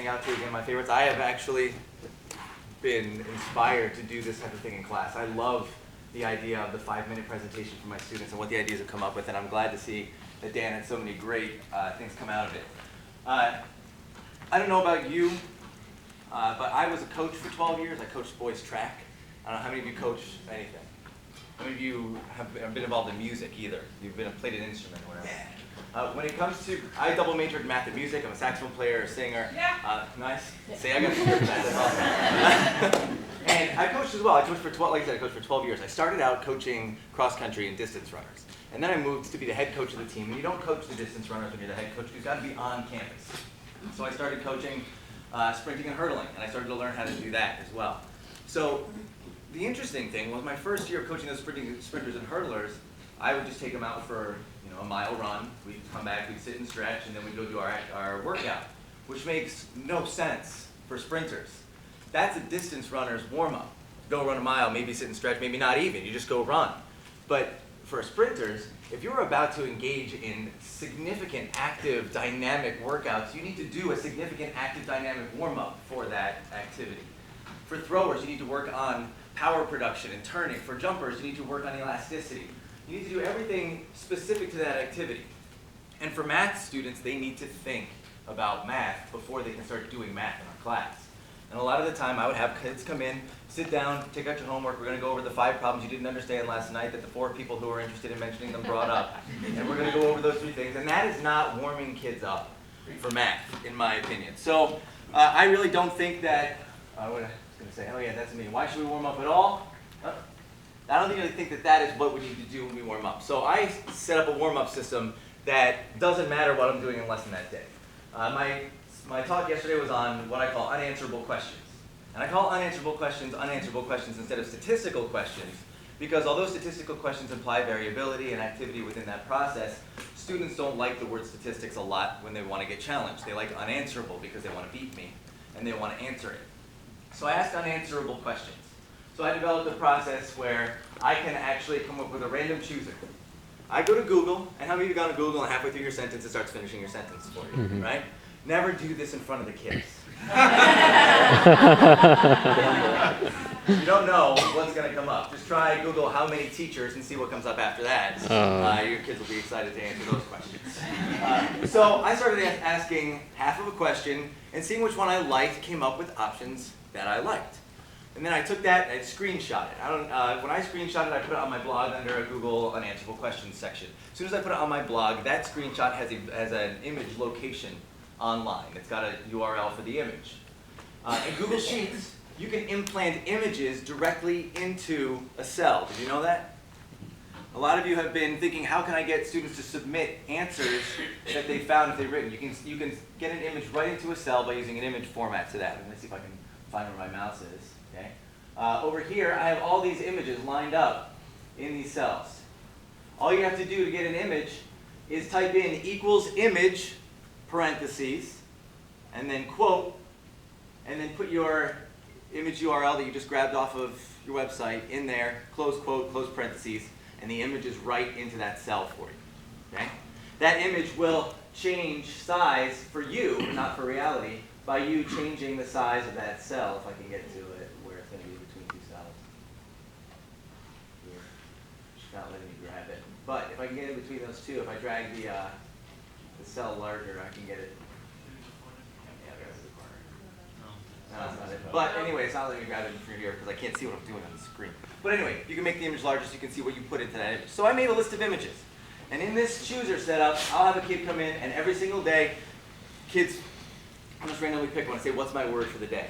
pointing out to you again my favorites. I have actually been inspired to do this type of thing in class. I love the idea of the 5-minute presentation for my students and what the ideas have come up with, and I'm glad to see that Dan had so many great things come out of it. I don't know about you, but I was a coach for 12 years. I coached boys track. I don't know how many of you coach anything. How many of you have been involved in music either? You've played an instrument or whatever. When it comes to, I double majored in math and music. I'm a saxophone player, a singer. Yeah. Nice. See, I got a script for that. That's awesome. And I coached as well. I coached for 12, like I said, I coached for 12 years. I started out coaching cross country and distance runners. And then I moved to be the head coach of the team. And you don't coach the distance runners when you're the head coach. You've got to be on campus. So I started coaching sprinting and hurdling, and I started to learn how to do that as well. So the interesting thing was my first year of coaching those sprinters and hurdlers, I would just take them out for a mile run. We'd come back, we'd sit and stretch, and then we'd go do our workout, which makes no sense for sprinters. That's a distance runner's warm-up. Go run a mile, maybe sit and stretch, maybe not even. You just go run. But for sprinters, if you're about to engage in significant active dynamic workouts, you need to do a significant active dynamic warm-up for that activity. For throwers, you need to work on power production and turning. For jumpers, you need to work on elasticity. You need to do everything specific to that activity. And for math students, they need to think about math before they can start doing math in our class. And a lot of the time, I would have kids come in, sit down, take out your homework. We're going to go over the 5 problems you didn't understand last night that the 4 people who were interested in mentioning them brought up. And we're going to go over those 3 things. And that is not warming kids up for math, in my opinion. So I really don't think that, what I was going to say, oh yeah, that's me. Why should we warm up at all? I don't really think that that is what we need to do when we warm up. So I set up a warm-up system that doesn't matter what I'm doing in lesson that day. My talk yesterday was on what I call unanswerable questions. And I call unanswerable questions instead of statistical questions, because although statistical questions imply variability and activity within that process, students don't like the word statistics a lot when they want to get challenged. They like unanswerable because they want to beat me and they want to answer it. So I asked unanswerable questions. So I developed a process where I can actually come up with a random chooser. I go to Google, and how many of you gone to Google and halfway through your sentence it starts finishing your sentence for you, right? Never do this in front of the kids. You don't know what's going to come up. Just try Google how many teachers and see what comes up after that. Your kids will be excited to answer those questions. So I started asking half of a question and seeing which one I liked, came up with options that I liked. And then I took that and I screenshot it. When I screenshot it, I put it on my blog under a Google unanswerable questions section. As soon as I put it on my blog, that screenshot has an image location online. It's got a URL for the image. In Google Sheets, you can implant images directly into a cell. Did you know that? A lot of you have been thinking, how can I get students to submit answers that they found if they've written? You can get an image right into a cell by using an image format to that. Let me see if I can find where my mouse is. Okay. Over here, I have all these images lined up in these cells. All you have to do to get an image is type in equals image, parentheses, and then quote, and then put your image URL that you just grabbed off of your website in there, close quote, close parentheses, and the image is right into that cell for you. Okay? That image will change size for you, not for reality, by you changing the size of that cell, if I can get to it, where it's going to be between 2 cells. Here. It's not letting me grab it. But if I can get in between those 2, if I drag the cell larger, I can get it. Yeah, there's the corner. No, that's not it. But anyway, it's not letting me grab it from here because I can't see what I'm doing on the screen. But anyway, you can make the image larger so you can see what you put into that image. So I made a list of images. And in this chooser setup, I'll have a kid come in, and every single day, kids, I'll just randomly pick one and say, what's my word for the day?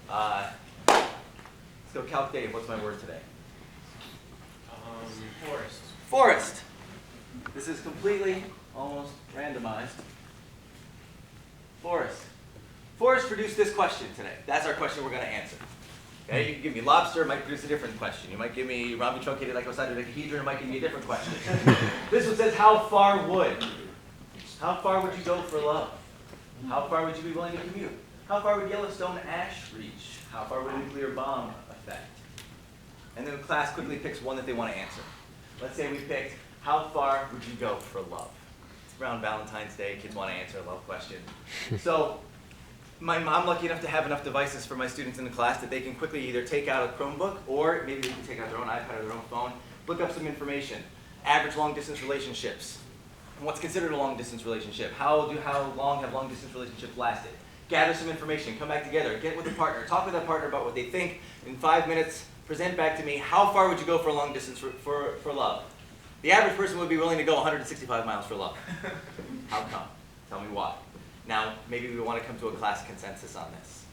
Let's go Calc Dave, what's my word today? Forest. Forest. This is completely, almost randomized. Forest. Forest produced this question today. That's our question we're going to answer. Okay, you can give me lobster, it might produce a different question. You might give me rhombi truncated icosahedron, it might give me a different question. This one says, how far would you go for love? How far would you be willing to commute? How far would Yellowstone ash reach? How far would a nuclear bomb affect? And then the class quickly picks one that they want to answer. Let's say we picked, how far would you go for love? It's around Valentine's Day, kids want to answer a love question. So I'm lucky enough to have enough devices for my students in the class that they can quickly either take out a Chromebook or maybe they can take out their own iPad or their own phone, look up some information. Average long-distance relationships. What's considered a long-distance relationship? How long have long-distance relationships lasted? Gather some information, come back together, get with a partner, talk with that partner about what they think. In 5 minutes, present back to me, how far would you go for a long distance for love? The average person would be willing to go 165 miles for love. How come? Tell me why. Now, maybe we want to come to a class consensus on this.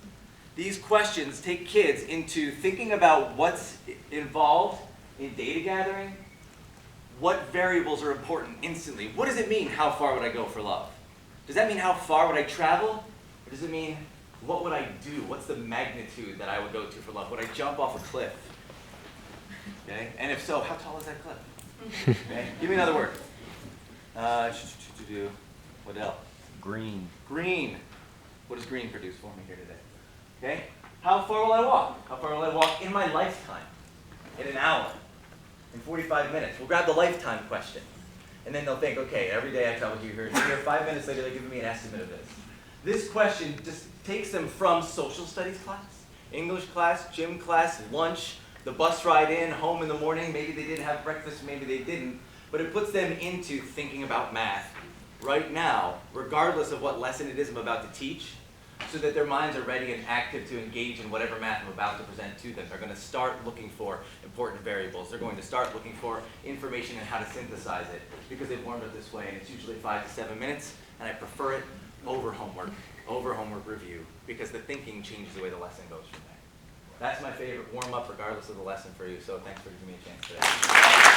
These questions take kids into thinking about what's involved in data gathering, what variables are important instantly. What does it mean, how far would I go for love? Does that mean how far would I travel? Or does it mean, what would I do? What's the magnitude that I would go to for love? Would I jump off a cliff? Okay? And if so, how tall is that cliff? Okay? Give me another word. What else? Green. Green. What does green produce for me here today? Okay? How far will I walk? How far will I walk in my lifetime? In an hour? In 45 minutes? We'll grab the lifetime question. And then they'll think, okay, every day I travel here, 5 minutes later they're giving me an estimate of this. This question just takes them from social studies class, English class, gym class, lunch, the bus ride in, home in the morning. Maybe they didn't have breakfast, maybe they didn't. But it puts them into thinking about math right now, regardless of what lesson it is I'm about to teach, so that their minds are ready and active to engage in whatever math I'm about to present to them. They're going to start looking for important variables. They're going to start looking for information and how to synthesize it, because they've learned it this way, and it's usually 5 to 7 minutes, and I prefer it over homework review, because the thinking changes the way the lesson goes from there. That's my favorite warm-up regardless of the lesson for you, so thanks for giving me a chance today.